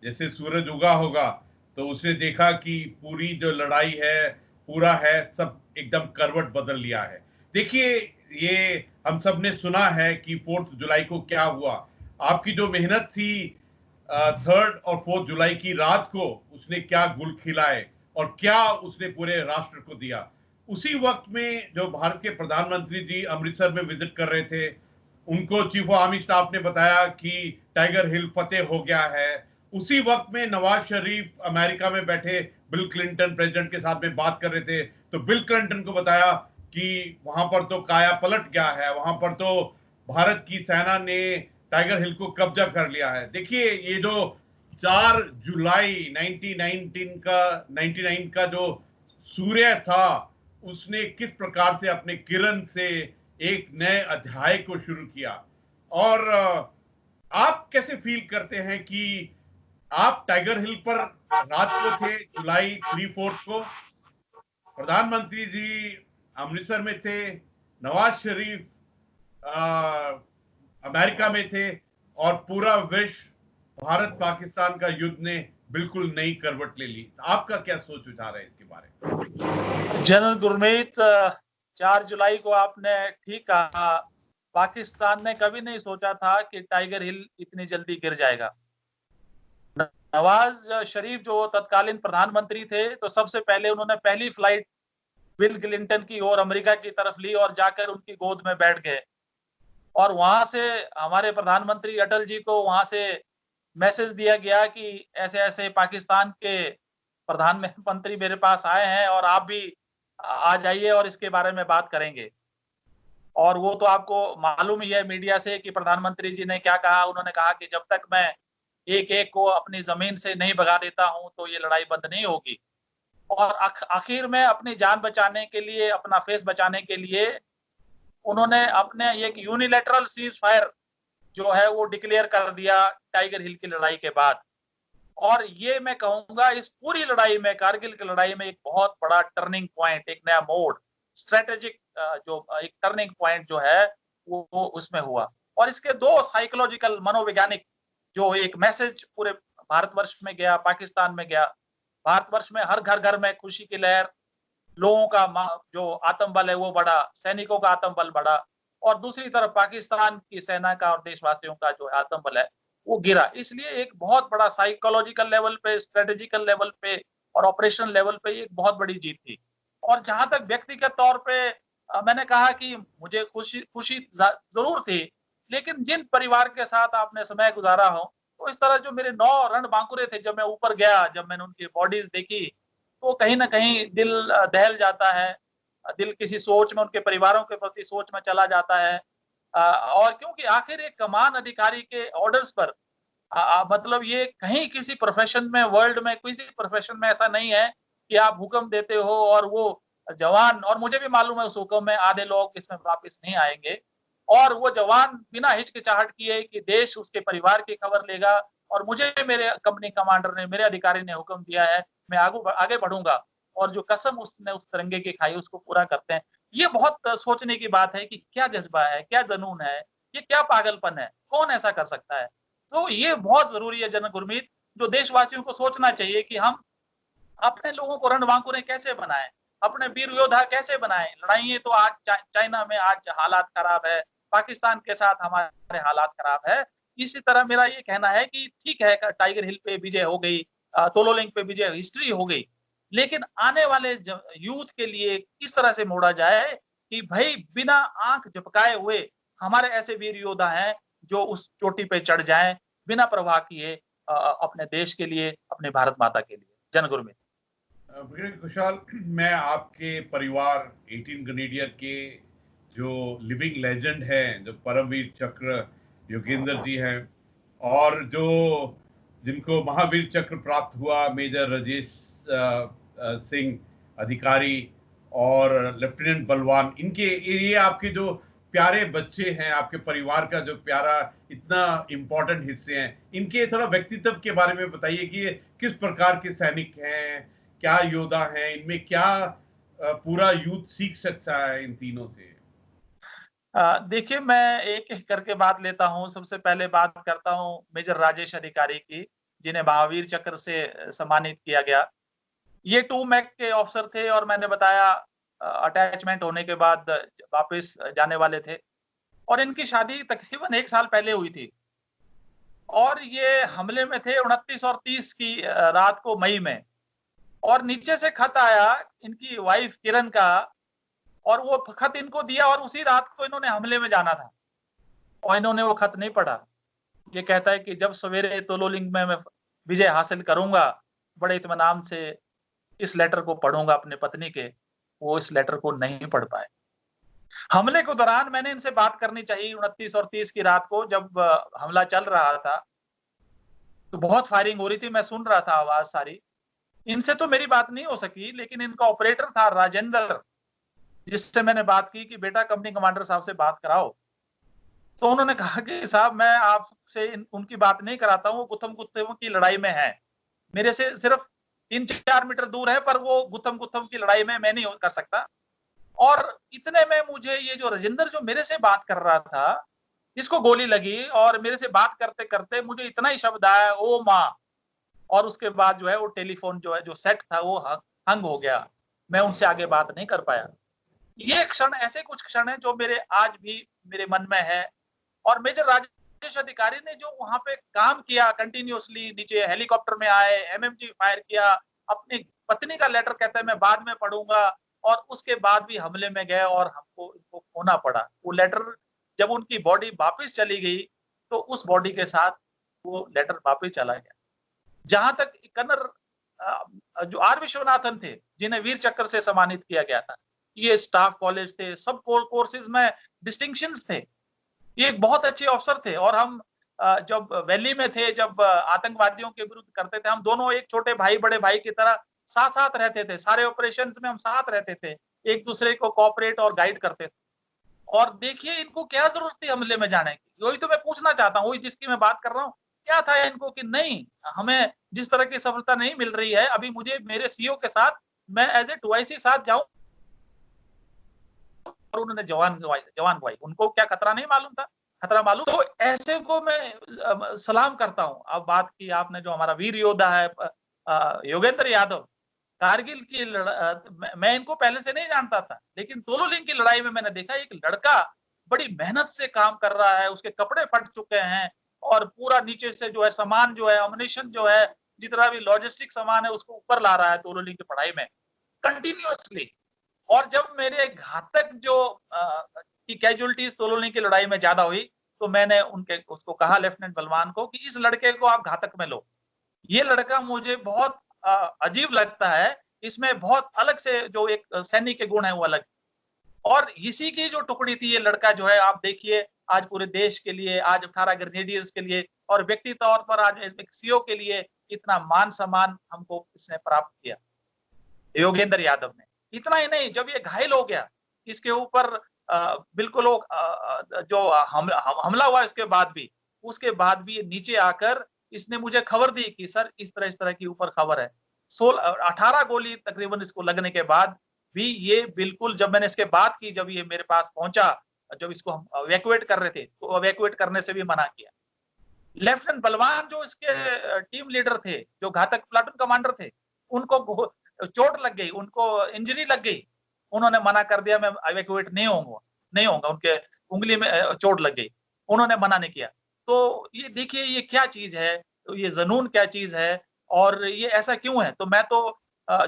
जैसे सूरज उगा होगा तो उसने देखा कि पूरी जो लड़ाई है, पूरा है, सब एकदम करवट बदल लिया है। देखिए, ये हम सब ने सुना है कि 4 जुलाई को क्या हुआ। आपकी जो मेहनत थी 3 और 4 जुलाई की रात को, उसने क्या गुल खिलाए और क्या उसने पूरे राष्ट्र को दिया। उसी वक्त में जो भारत के प्रधानमंत्री जी अमृतसर में विजिट कर रहे थे, उनको चीफ ऑफ आर्मी स्टाफ ने बताया कि टाइगर हिल फतेह हो गया है। उसी वक्त में नवाज शरीफ अमेरिका में बैठे बिल क्लिंटन प्रेसिडेंट के साथ में बात कर रहे थे, तो बिल क्लिंटन को बताया कि वहां पर तो काया पलट गया है, वहां पर तो भारत की सेना ने टाइगर हिल को कब्जा कर लिया है। देखिए, ये जो 4 जुलाई 1999 का जो सूर्य था, उसने किस प्रकार से अपने किरण से एक नए अध्याय को शुरू किया। और आप कैसे फील करते हैं कि आप टाइगर हिल पर रात को थे, जुलाई 3-4 को, प्रधानमंत्री जी अमृतसर में थे, नवाज शरीफ अमेरिका में थे और पूरा विश्व भारत पाकिस्तान का युद्ध ने बिल्कुल नई करवट ले ली। आपका क्या सोच विचार है इसके बारे में? जनरल गुरमीत, 4 जुलाई को आपने ठीक कहा, पाकिस्तान ने कभी नहीं सोचा था कि टाइगर हिल इतनी जल्दी गिर जाएगा। नवाज शरीफ जो तत्कालीन प्रधानमंत्री थे, तो सबसे पहले उन्होंने पहली फ्लाइट बिल क्लिंटन की और अमेरिका की तरफ ली और जाकर उनकी गोद में बैठ गए। और वहां से हमारे प्रधानमंत्री अटल जी को वहां से मैसेज दिया गया कि ऐसे ऐसे पाकिस्तान के प्रधानमंत्री मेरे पास आए हैं और आप भी आ जाइए और इसके बारे में बात करेंगे। और वो तो आपको मालूम ही है मीडिया से कि प्रधानमंत्री जी ने क्या कहा। उन्होंने कहा कि जब तक मैं एक-एक को अपनी ज़मीन से नहीं भगा देता हूँ, तो ये लड़ाई बंद नहीं होगी। और आखिर में अपनी जान बचाने के लिए, अपना फेस बचाने के लिए उन्होंने अपने एक यूनिलैटरल सीज़ फायर जो है वो डिक्लेयर कर दिया टाइगर हिल की लड़ाई के बाद। और ये मैं कहूँगा इस पूरी लड़ाई में, कारगिल की लड़ाई में एक बहुत बड़ा टर्निंग पॉइंट, एक नया मोड़, स्ट्रैटेजिक जो एक टर्निंग पॉइंट जो है वो उसमें हुआ। और इसके 2 साइकोलॉजिकल मनोवैज्ञानिक जो एक मैसेज पूरे भारतवर्ष में गया, पाकिस्तान में गया। भारतवर्ष में हर घर-घर में खुशी की लहर, लोगों का जो आत्मबल है वो बढ़ा, सैनिकों का आत्मबल बढ़ा। और दूसरी तरफ पाकिस्तान की सेना का और देशवासियों का जो आत्मबल है वो गिरा। इसलिए एक बहुत बड़ा साइकोलॉजिकल लेवल पे, स्ट्रेटेजिकल लेवल पे और ऑपरेशन लेवल पे एक बहुत बड़ी जीत थी। और जहां तक व्यक्तिगत तौर पे मैंने कहा कि मुझे खुशी खुशी जरूर थी, लेकिन जिन परिवार के साथ आपने समय गुजारा हो, तो इस तरह जो मेरे 9 रणबांकुरे थे, जब मैं ऊपर गया, जब मैंने उनकी बॉडीज देखी, तो कहीं न कहीं दिल दहल जाता है। दिल किसी सोच में, उनके परिवारों के प्रति सोच में चला जाता है। और क्योंकि आखिर एक कमान अधिकारी के ऑर्डर्स पर मतलब ये कहीं किसी प्रोफेशन में, वर्ल्ड में किसी प्रोफेशन में ऐसा नहीं है कि आप हुक्म देते हो और वो जवान, और मुझे भी मालूम है उस हुक्म में आधे लोग इसमें वापस नहीं आएंगे। और वो जवान बिना हिचकिचाहट किए कि देश उसके परिवार की खबर लेगा, और मुझे मेरे कंपनी कमांडर ने, मेरे अधिकारी ने हुक्म दिया है, मैं आगे बढ़ूंगा। और जो कसम उसने उस तिरंगे की खाई उसको पूरा करते हैं। ये बहुत सोचने की बात है कि क्या जज्बा है, क्या जुनून है, ये क्या पागलपन है, कौन ऐसा कर सकता है। तो ये बहुत जरूरी है जन गुरमीत, जो देशवासियों को सोचना चाहिए कि हम अपने लोगों को रणबांकुरे कैसे बनाएं, अपने वीर योद्धा कैसे बनाएं। लड़ाइयाँ तो आज चाइना में आज हालात खराब है, पाकिस्तान के साथ हमारे हालात खराब है। इसी तरह मेरा ये कहना है कि ठीक है, टाइगर हिल पे विजय हो गई, तोलोलिंग पे विजय, हिस्ट्री हो गई, लेकिन आने वाले यूथ के लिए किस तरह से मोड़ा जाए कि भाई बिना आंख झपकाए हुए हमारे ऐसे वीर योद्धा हैं जो उस चोटी पे चढ़ जाएं बिना परवाह किए, अपने देश के लिए, अपने भारत माता के लिए। जनगुरु में ब्रिगेडियर कुशाल, मैं आपके परिवार 18 ग्रेनेडियर के जो लिविंग लेजेंड हैं, जो परमवीर चक्र योगेंद्र जी हैं, और जो जिनको महावीर चक्र प्राप्त हुआ, मेजर राजेश सिंह अधिकारी और लेफ्टिनेंट बलवान, इनके ये आपके जो प्यारे बच्चे हैं, आपके परिवार का जो प्यारा इतना इम्पोर्टेंट हिस्से हैं, इनके थोड़ा व्यक्तित्व के बारे में बताइए कि ये किस प्रकार के सैनिक हैं, क्या योद्धा हैं, इनमें क्या पूरा यूथ सीख सकता है इन तीनों से। देखिए, मैं एक-एक करके बात लेता हूँ। सबसे पहले बात करता हूँ मेजर राजेश अधिकारी की, जिन्हें महावीर चक्र से सम्मानित किया गया। ये 2 मैक के ऑफिसर थे और मैंने बताया अटैचमेंट होने के बाद वापस जाने वाले थे, और इनकी शादी तकरीबन 1 साल पहले हुई थी। और ये हमले में थे 29 और 30 की रात को, मई में। और नीचे से खत आया इनकी वाइफ किरण का, और वो खत इनको दिया और उसी रात को इन्होंने हमले में जाना था, और इन्होंने वो खत नहीं पढ़ा। ये कहता है कि जब सवेरे तोलोलिंग में मैं विजय हासिल करूंगा, बड़े इत्मीनान से इस लेटर को पढ़ूंगा अपने पत्नी के। वो इस लेटर को नहीं पढ़ पाए। हमले के दौरान मैंने इनसे बात करनी चाहिए 29 और 30 की रात को, जब हमला चल रहा था, तो बहुत फायरिंग हो रही थी, मैं सुन रहा था आवाज सारी। इनसे तो मेरी बात नहीं हो सकी, लेकिन इनका ऑपरेटर था राजेंद्र, जिससे मैंने बात की कि बेटा कंपनी कमांडर साहब से बात कराओ। तो उन्होंने कहा कि साहब मैं आपसे उनकी बात नहीं कराता हूँ, वो गुत्थम गुत्थम की लड़ाई में है, मेरे से सिर्फ 3-4 मीटर दूर है, पर वो गुत्थम गुत्थम की लड़ाई में मैं नहीं कर सकता। और इतने में मुझे ये जो राजेंद्र जो मेरे से बात कर रहा था, इसको गोली लगी, और मेरे से बात करते करते मुझे इतना ही शब्द आया, ओ माँ। और उसके बाद जो है वो टेलीफोन जो है, जो सेट था, वो हंग हो गया। मैं उनसे आगे बात नहीं कर पाया। ये क्षण, ऐसे कुछ क्षण है जो मेरे आज भी मेरे मन में है। और मेजर राजेश अधिकारी ने जो वहां पे काम किया कंटिन्यूअसली, नीचे हेलीकॉप्टर में आए, एमएमजी फायर किया, अपनी पत्नी का लेटर कहते हैं मैं बाद में पढ़ूंगा, और उसके बाद भी हमले में गए और हमको इनको खोना पड़ा। वो लेटर जब उनकी बॉडी वापस चली गई, तो उस बॉडी के साथ वो लेटर वापस चला गया। जहां तक कर्नल जो आर विश्वनाथन थे, जिन्हें वीर चक्र से सम्मानित किया गया था, ये स्टाफ कॉलेज थे, सब कोर्सेज में डिस्टिंक्शंस थे। ये एक बहुत अच्छे अफसर थे और हम जब वैली में थे, जब आतंकवादियों के विरुद्ध करते थे, हम दोनों एक छोटे भाई बड़े भाई की तरह साथ-साथ रहते थे। सारे ऑपरेशंस में हम साथ रहते थे, एक दूसरे को कोऑपरेट और गाइड करते थे। और देखिए इनको क्या जरूरत थी हमले में जाने की? वही तो मैं पूछना चाहता हूँ, वही जिसकी मैं बात कर रहा हूँ। क्या था इनको कि नहीं, हमें जिस तरह की सफलता नहीं मिल रही है, अभी मुझे मेरे सीईओ के साथ मैं एज़ ए 2IC साथ जाऊँ और उन्होंने जवान गवाई। उनको क्या खतरा नहीं मालूम था? खतरा मालूम, तो ऐसे को मैं सलाम करता हूँ। अब बात की आपने जो हमारा वीर योद्धा है योगेंद्र यादव, कारगिल की मैं इनको पहले से नहीं जानता था, लेकिन तोलोलिंग की लड़ाई में मैंने देखा एक लड़का बड़ी मेहनत से काम कर रहा है, उसके कपड़े फट चुके हैं और पूरा नीचे से जो है सामान जो है, अम्युनिशन जो है, जितना भी लॉजिस्टिक सामान है उसको ऊपर ला रहा है तोलोलिंग की पढ़ाई में कंटिन्यूअसली। और जब मेरे घातक जो की कैजुअलिटीज तोलोलिंग की लड़ाई में ज्यादा हुई, तो मैंने उनके उसको कहा लेफ्टिनेंट बलवान को कि इस लड़के को आप घातक में लो। ये लड़का मुझे बहुत अजीब लगता है, इसमें बहुत अलग से जो एक सैनिक के गुण है वो अलग। और इसी की जो टुकड़ी थी, ये लड़का जो है आप देखिए आज पूरे देश के लिए, आज 18 ग्रेनेडियर्स के लिए और व्यक्ति तौर पर आज एक सीओ के लिए इतना मान सम्मान हमको इसने प्राप्त किया, योगेंद्र यादव ने। इतना ही नहीं, जब ये घायल हो गया, इसके ऊपर बिल्कुल वो जो हमला हुआ इसके बाद भी, उसके बाद भी ये नीचे आकर इसने मुझे खबर दी कि सर इस तरह की ऊपर खबर है। 18 गोली तकरीबन इसको लगने के बाद भी ये बिल्कुल, जब मैंने इसके बात की, जब ये मेरे पास पहुंचा, जब इसको हम इवैक्यूएट कर रहे थे, तो इवैक्यूएट करने से भी मना किया। लेफ्टिनेंट बलवान जो इसके टीम लीडर थे, जो घातक प्लाटून कमांडर थे, उनको चोट लग गई, उनको इंजरी लग गई। उन्होंने मना कर दिया, मैं इवैक्यूएट नहीं होऊँगा, उनके उंगली में चोट लग गई। उन्होंने मना नहीं किया। तो ये देखिए ये क्या चीज़ है, तो ये जुनून क्या चीज़ है और ये ऐसा क्यों है? तो मैं तो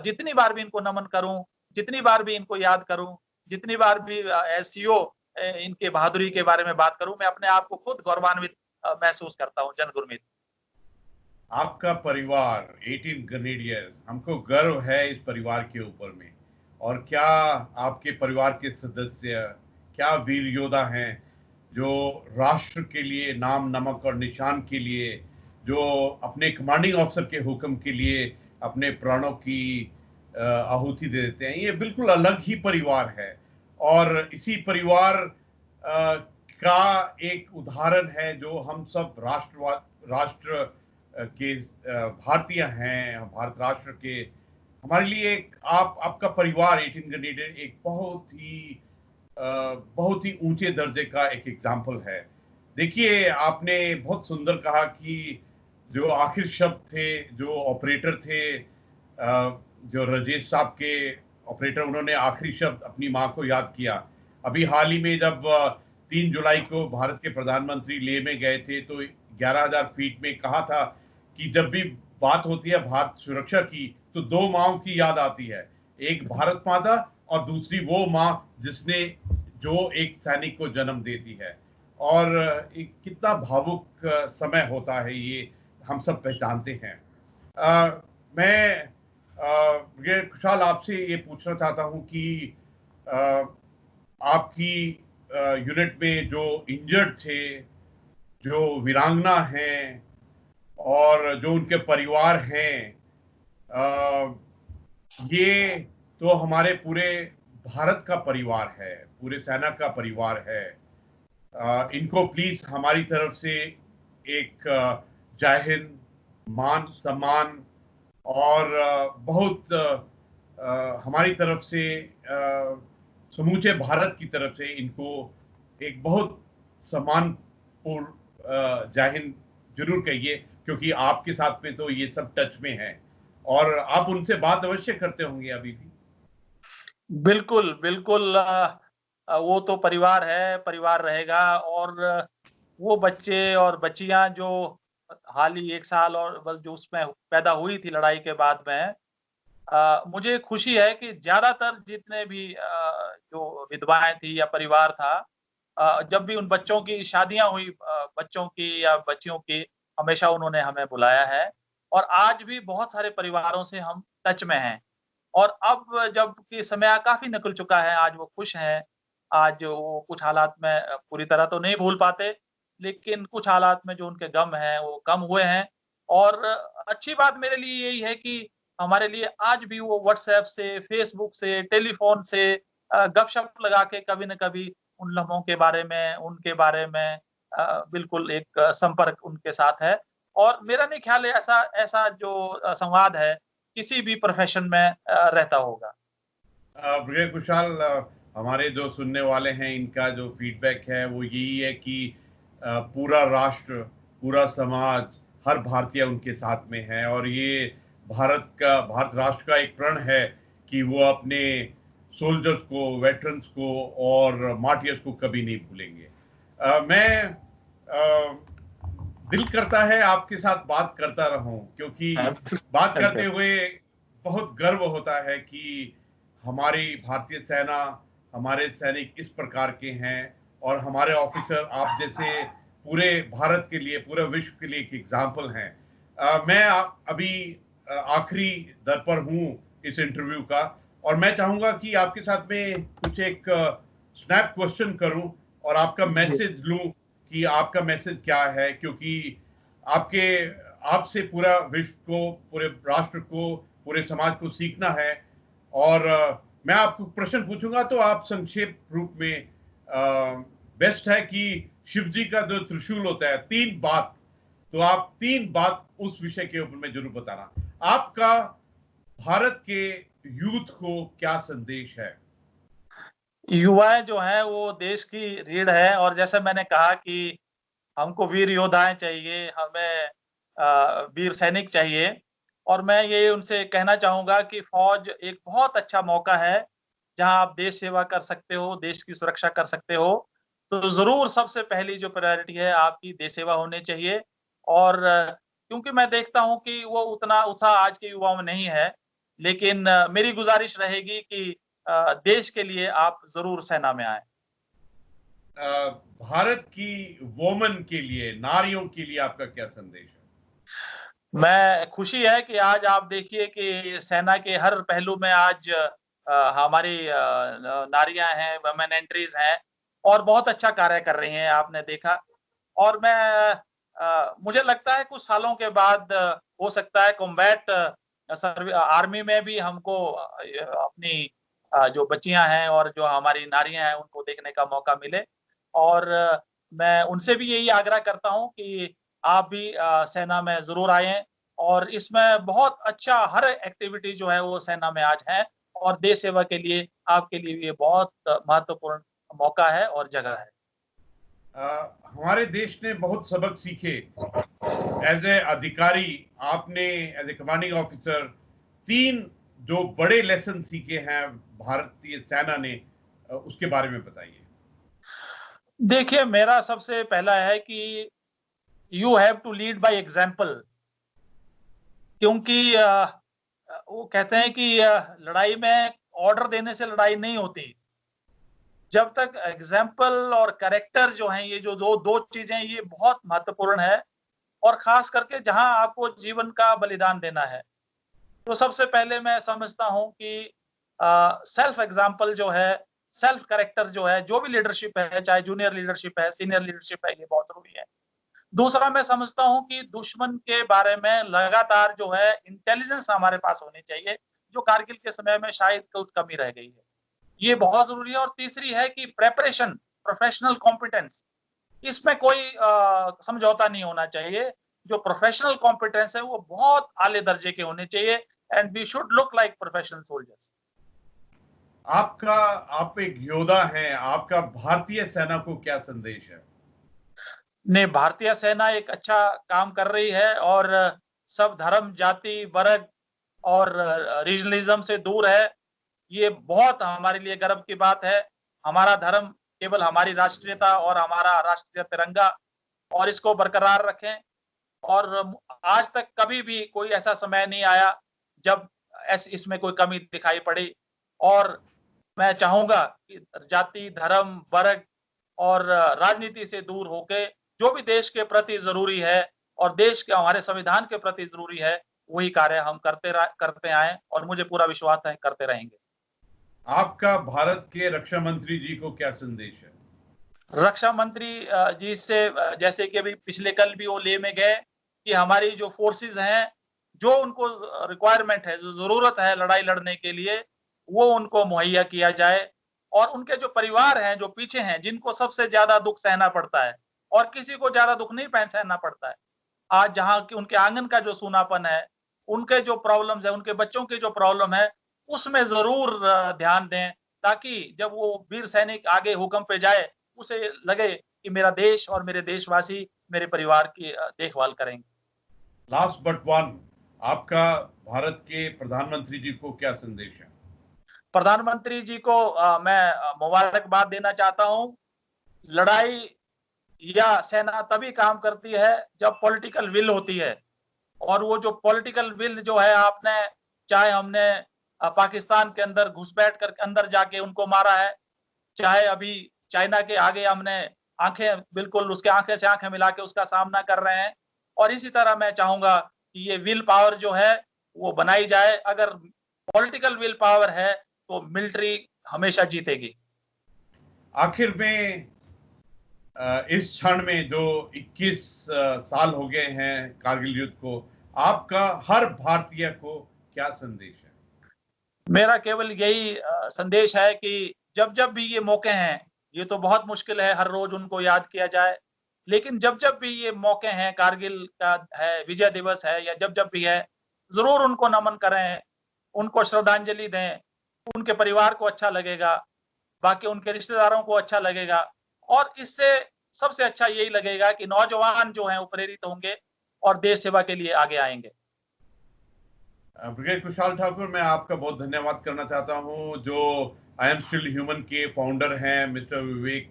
जितनी बार भी इनको नमन करूँ, जितनी बार भी इनको याद करूँ, जितनी बार भी एज़ सीईओ इनके बहादुरी के बारे में बात करूँ, मैं अपने आप को खुद गौरवान्वित महसूस करता हूँ। जन गुरमीत। आपका परिवार 18 ग्रेनेडियर्स, हमको गर्व है इस परिवार के ऊपर में। और क्या आपके परिवार के सदस्य, क्या वीर योद्धा हैं जो राष्ट्र के लिए नाम नमक और निशान के लिए, जो अपने कमांडिंग ऑफिसर के हुक्म के लिए अपने प्राणों की आहुति दे देते हैं। ये बिल्कुल अलग ही परिवार है और इसी परिवार का एक उदाहरण है जो हम सब राष्ट्र के भारतीय हैं, भारत राष्ट्र के। हमारे लिए एक आपका परिवार 18 ग्रेनेडियर एक बहुत ही ऊंचे दर्जे का एक एग्जाम्पल है। देखिए, आपने बहुत सुंदर कहा कि जो आखिर शब्द थे, जो ऑपरेटर थे, जो राजेश साहब के ऑपरेटर, उन्होंने आखिरी शब्द अपनी माँ को याद किया। अभी हाल ही में जब 3 जुलाई को भारत के प्रधानमंत्री लेह में गए थे, तो 11,000 फीट में कहा था कि जब भी बात होती है भारत सुरक्षा की, तो 2 माँओं की याद आती है। एक भारत माता और दूसरी वो माँ जिसने जो एक सैनिक को जन्म देती है। और एक कितना भावुक समय होता है ये, हम सब पहचानते हैं। मैं ये खुशहाल आपसे ये पूछना चाहता हूँ कि आपकी यूनिट में जो इंजर्ड थे, जो वीरांगना हैं और जो उनके परिवार हैं, ये तो हमारे पूरे भारत का परिवार है, पूरे सेना का परिवार है। इनको प्लीज हमारी तरफ से एक जय हिंद, मान सम्मान और बहुत हमारी तरफ से समूचे भारत की तरफ से इनको एक बहुत सम्मानपूर्ण जय हिंद जरूर कहिए, क्योंकि आपके साथ में तो ये सब टच में है और आप उनसे बात अवश्य करते होंगे अभी भी। बिल्कुल, बिल्कुल वो तो परिवार है, परिवार रहेगा। और वो बच्चे और बच्चियाँ जो हाल ही 1 साल और बस जो उसमें पैदा हुई थी लड़ाई के बाद में, मुझे खुशी है कि ज़्यादातर जितने भी जो विधवाएँ थी या परिवार था, जब भी उन बच्चों की शादियाँ हुई, बच्चों की या बच्चियों की, हमेशा उन्होंने हमें बुलाया है। और आज भी बहुत सारे परिवारों से हम टच में हैं। और अब जबकि समय काफ़ी निकल चुका है, आज वो खुश हैं, आज वो कुछ हालात में पूरी तरह तो नहीं भूल पाते, लेकिन कुछ हालात में जो उनके गम हैं, वो कम हुए हैं। और अच्छी बात मेरे लिए यही है कि हमारे लिए आज भी वो व्हाट्सऐप से, फेसबुक से, टेलीफ़ोन से गपशप लगा के कभी न कभी उन लम्हों के बारे में, उनके बारे में बिल्कुल एक संपर्क उनके साथ है। और मेरा नहीं ख़्याल है ऐसा ऐसा जो संवाद है, किसी भी प्रोफ़ेशन में रहता होगा। ब्रिगेडियर कुशाल, हमारे जो सुनने वाले हैं इनका जो फीडबैक है वो यही है कि पूरा राष्ट्र, पूरा समाज, हर भारतीय उनके साथ में है और ये भारत राष्ट्र का एक प्रण है कि वो अपने सोल्जर्स को, वेटरन्स को और मार्टियर्स को कभी नहीं भूलेंगे। मैं दिल करता है आपके साथ बात करता रहूं, क्योंकि बात करते हुए बहुत गर्व होता है कि हमारी भारतीय सेना, हमारे सैनिक इस प्रकार के हैं और हमारे ऑफिसर आप जैसे पूरे भारत के लिए, पूरे विश्व के लिए एक एग्जाम्पल हैं। मैं अभी आखिरी दर पर हूं इस इंटरव्यू का और मैं चाहूंगा कि आपके साथ में कुछ एक स्नैप क्वेश्चन करूं और आपका जी। मैसेज लूं कि आपका मैसेज क्या है, क्योंकि आपके आपसे पूरा विश्व को, पूरे राष्ट्र को, पूरे समाज को सीखना है। और मैं आपको प्रश्न पूछूंगा तो आप संक्षेप रूप में, बेस्ट है कि शिव जी का जो त्रिशूल होता है, 3 बात, तो आप 3 बात उस विषय के ऊपर में जरूर बताना। आपका भारत के यूथ को क्या संदेश है? युवाएँ जो हैं वो देश की रीढ़ है और जैसे मैंने कहा कि हमको वीर योद्धाएँ चाहिए, हमें वीर सैनिक चाहिए और मैं ये उनसे कहना चाहूँगा कि फ़ौज एक बहुत अच्छा मौका है, जहाँ आप देश सेवा कर सकते हो, देश की सुरक्षा कर सकते हो। तो ज़रूर सबसे पहली जो प्रायोरिटी है आपकी देश सेवा होनी चाहिए और क्योंकि मैं देखता हूँ कि वो उतना उत्साह आज के युवाओं में नहीं है, लेकिन मेरी गुज़ारिश रहेगी कि देश के लिए आप ज़रूर सेना में आएँ। भारत की वोमन के लिए, नारियों के लिए आपका क्या संदेश है? मैं खुशी है कि आज आप देखिए कि सेना के हर पहलू में आज हमारी नारियां हैं, वुमेन एंट्रीज हैं और बहुत अच्छा कार्य कर रही हैं, आपने देखा। और मैं मुझे लगता है कुछ सालों के बाद हो सकता है कॉम्बैट आर्मी में भी हमको अपनी जो बच्चियां हैं और जो हमारी नारियां हैं उनको देखने का मौका मिले। और मैं उनसे भी यही आग्रह करता हूं कि आप भी सेना में ज़रूर आएँ और इसमें बहुत अच्छा हर एक्टिविटी जो है वो सेना में आज है और देश सेवा के लिए आपके लिए ये बहुत महत्वपूर्ण मौका है और जगह है। हमारे देश ने बहुत सबक सीखे। एज ए अधिकारी आपने, एज ए कमांडिंग ऑफिसर, 3 जो बड़े लेसन सीखे हैं भारतीय सेना ने, उसके बारे में बताइए। देखिए मेरा सबसे पहला है कि you have to lead by example क्योंकि वो कहते हैं कि लड़ाई में ऑर्डर देने से लड़ाई नहीं होती। जब तक एग्जाम्पल और कैरेक्टर जो हैं ये जो दो चीजें ये बहुत महत्वपूर्ण है और खास करके जहां आपको जीवन का बलिदान देना है। तो सबसे पहले मैं समझता हूं कि सेल्फ एग्जाम्पल जो है, सेल्फ कैरेक्टर जो है, जो भी लीडरशिप है, चाहे जूनियर लीडरशिप है, सीनियर लीडरशिप है, ये बहुत जरूरी है। दूसरा मैं समझता हूं कि दुश्मन के बारे में लगातार जो है इंटेलिजेंस हमारे पास होनी चाहिए, जो कारगिल के समय में शायद कुछ कमी रह गई है। ये बहुत ज़रूरी है और तीसरी है कि प्रिपरेशन, प्रोफेशनल कॉम्पिटेंस, इसमें कोई समझौता नहीं होना चाहिए। जो प्रोफेशनल कॉम्पिटेंस है वो बहुत आले दर्जे के होने चाहिए and we should look like professional soldiers. आपका, आप एक योद्धा हैं, आपका भारतीय सेना को क्या संदेश है? ने भारतीय सेना एक अच्छा काम कर रही है और सब धर्म, जाति, वर्ग और रीजनलिज्म से दूर है। ये बहुत हमारे लिए गर्व की बात है। हमारा धर्म केवल हमारी राष्ट्रीयता और हमारा राष्ट्रीय तिरंगा और इसको बरकरार रखें और आज तक कभी भी कोई ऐसा समय नहीं आया जब इसमें कोई कमी दिखाई पड़ी और मैं चाहूँगा कि जाति, धर्म, वर्ग और राजनीति से दूर होके जो भी देश के प्रति ज़रूरी है और देश के हमारे संविधान के प्रति जरूरी है, वही कार्य हम करते आए और मुझे पूरा विश्वास है करते रहेंगे। आपका भारत के रक्षा मंत्री जी को क्या संदेश है? रक्षा मंत्री जी से जैसे कि अभी पिछले कल भी वो ले में गए कि हमारी जो फोर्सेस हैं, जो उनको रिक्वायरमेंट है, जो जरूरत है लड़ाई लड़ने के लिए, वो उनको मुहैया किया जाए और उनके जो परिवार हैं, जो पीछे हैं, जिनको सबसे ज्यादा दुख सहना पड़ता है और किसी को ज्यादा दुख नहीं सहना पड़ता है। आज जहाँ की उनके आंगन का जो सूनापन है, उनके जो प्रॉब्लम्स है, उनके बच्चों की जो प्रॉब्लम है, उसमें जरूर ध्यान दें, ताकि जब वो वीर सैनिक आगे हुक्म पे जाए, उसे लगे कि मेरा देश और मेरे देशवासी मेरे परिवार की देखभाल करेंगे। लास्ट बट वन, आपका भारत के प्रधानमंत्री जी को क्या संदेश है? प्रधानमंत्री जी को मैं मुबारकबाद देना चाहता हूँ। लड़ाई या सेना तभी काम करती है जब पॉलिटिकल विल होती है, और वो जो पॉलिटिकल विल जो है, आपने चाहे हमने पाकिस्तान के अंदर घुसपैठ कर अंदर जाके उनको मारा है, चाहे अभी चाइना के आगे हमने आंखें बिल्कुल उसके आंखें से आंखें मिला के उसका सामना कर रहे हैं, और इसी तरह मैं चाहूंगा कि ये विल पावर जो है वो बनाई जाए। अगर पॉलिटिकल विल पावर है तो मिलिट्री हमेशा जीतेगी। आखिर में इस क्षण में जो 21 साल हो गए हैं कारगिल युद्ध को, आपका हर भारतीय को क्या संदेश है? मेरा केवल यही संदेश है कि जब जब भी ये मौके हैं, ये तो बहुत मुश्किल है हर रोज उनको याद किया जाए, लेकिन जब जब भी ये मौके हैं, कारगिल का है, विजय दिवस है, या जब जब भी है, जरूर उनको नमन करें, उनको श्रद्धांजलि दें। उनके परिवार को अच्छा लगेगा, बाकी उनके रिश्तेदारों को अच्छा लगेगा, और इससे सबसे अच्छा यही लगेगा कि नौजवान जो हैं वो प्रेरित होंगे और देश सेवा के लिए आगे आएंगे। ब्रिगेडियर कुशाल ठाकुर, मैं आपका बहुत धन्यवाद करना चाहता हूं, जो आई एम स्टिल ह्यूमन के फाउंडर हैं मिस्टर विवेक,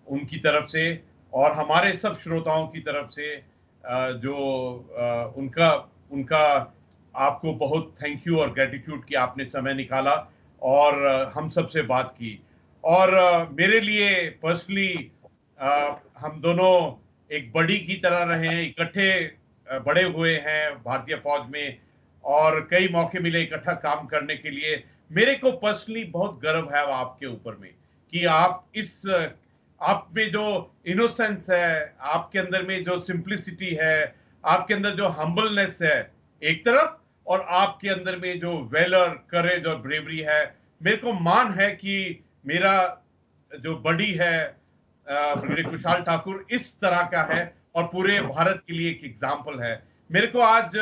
उनकी तरफ से और हमारे सब श्रोताओं की तरफ से जो उनका उनका आपको बहुत थैंक यू और ग्रेटिट्यूड कि आपने समय निकाला और हम सब से बात की। और मेरे लिए पर्सनली हम दोनों एक बड़ी की तरह रहे हैं, इकट्ठे बड़े हुए हैं भारतीय फौज में और कई मौके मिले इकट्ठा काम करने के लिए। मेरे को पर्सनली बहुत गर्व है आपके ऊपर में कि आप में जो इनोसेंस है, आपके अंदर में जो सिंप्लिसिटी है, आपके अंदर जो हम्बलनेस है एक तरफ, और आपके अंदर में जो वेलर, करेज और ब्रेवरी है। मेरे को मान है कि मेरा जो बड़ी है ब्रिगेडियर कुशाल ठाकुर इस तरह का है और पूरे भारत के लिए एक एग्जाम्पल है। मेरे को आज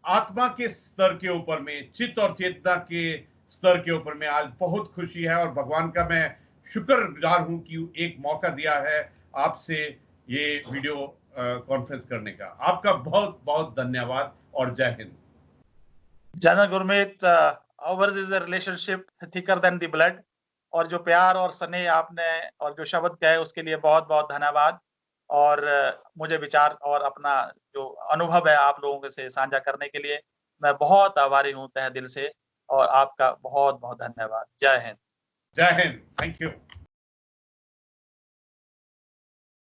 आत्मा के स्तर के ऊपर में, चित्त और चेतना के स्तर के ऊपर में आज बहुत खुशी है और भगवान का मैं शुक्रगुजार हूं कि एक मौका दिया है आपसे ये वीडियो कॉन्फ्रेंस करने का। आपका बहुत बहुत धन्यवाद और जय Hind. General Gurmeet, ours is a relationship thicker than the blood, और जो प्यार और स्नेह आपने और जो शब्द कहे उसके लिए बहुत बहुत धन्यवाद। और मुझे विचार और अपना जो अनुभव है आप लोगों से साझा करने के लिए मैं बहुत आभारी हूँ तहे दिल से, और आपका बहुत बहुत धन्यवाद। जय हिंद। जय हिंद। Thank you.